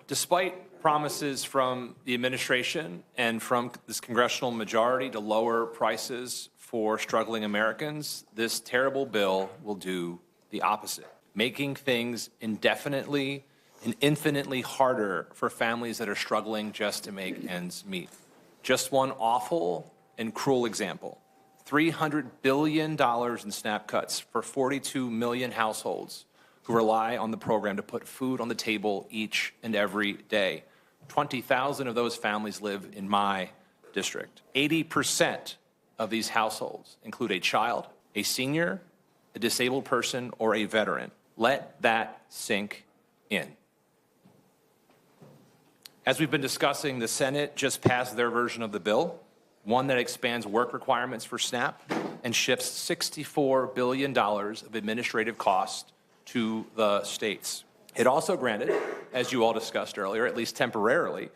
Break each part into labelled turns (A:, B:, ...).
A: Despite promises from the administration and from this congressional majority to lower prices for struggling Americans, this terrible bill will do the opposite, making things indefinitely and infinitely harder for families that are struggling just to make ends meet. Just one awful and cruel example. $300 billion in SNAP cuts for 42 million households who rely on the program to put food on the table each and every day. 20,000 of those families live in my district. 80% of these households include a child, a senior, a disabled person, or a veteran. Let that sink in. As we've been discussing, the Senate just passed their version of the bill, one that expands work requirements for SNAP and shifts $64 billion of administrative costs to the states. It also granted, as you all discussed earlier, at least temporarily,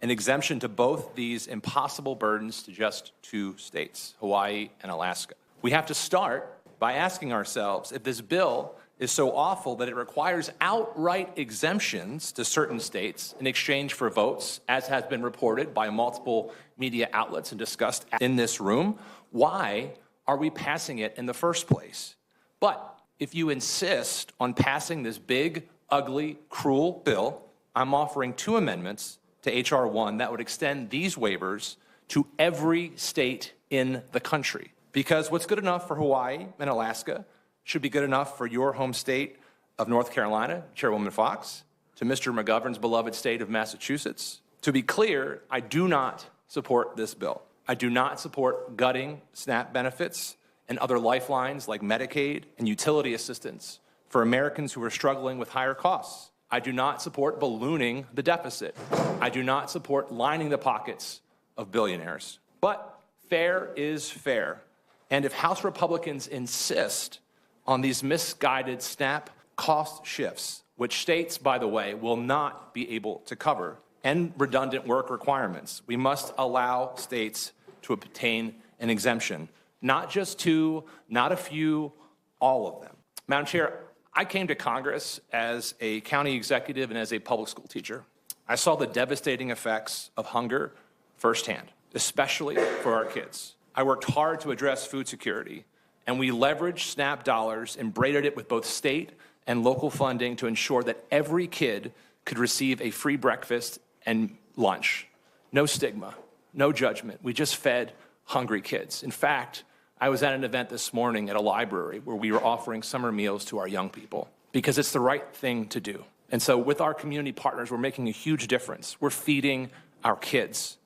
A: an exemption to both these impossible burdens to just two states, Hawaii and Alaska. We have to start by asking ourselves if this bill is so awful that it requires outright exemptions to certain states in exchange for votes, as has been reported by multiple media outlets and discussed in this room. Why are we passing it in the first place? But if you insist on passing this big, ugly, cruel bill, I'm offering two amendments to H.R. 1 that would extend these waivers to every state in the country. Because what's good enough for Hawaii and Alaska should be good enough for your home state of North Carolina, Chairwoman Fox, to Mr. McGovern's beloved state of Massachusetts. To be clear, I do not support this bill. I do not support gutting SNAP benefits and other lifelines like Medicaid and utility assistance for Americans who are struggling with higher costs. I do not support ballooning the deficit. I do not support lining the pockets of billionaires. But fair is fair. And if House Republicans insist on these misguided SNAP cost shifts, which states, by the way, will not be able to cover, and redundant work requirements, we must allow states to obtain an exemption. Not just two, not a few, all of them. Madam Chair, I came to Congress as a county executive and as a public school teacher. I saw the devastating effects of hunger firsthand, especially for our kids. I worked hard to address food security, and we leveraged SNAP dollars and braided it with both state and local funding to ensure that every kid could receive a free breakfast and lunch. No stigma, no judgment. We just fed hungry kids. In fact, I was at an event this morning at a library where we were offering summer meals to our young people because it's the right thing to do. And so with our community partners, we're making a huge difference. We're feeding our kids.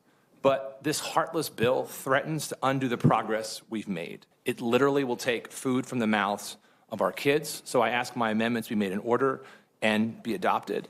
A: But this heartless bill threatens to undo the progress we've made. It literally will take food from the mouths of our kids. So I ask my amendments be made in order and be adopted.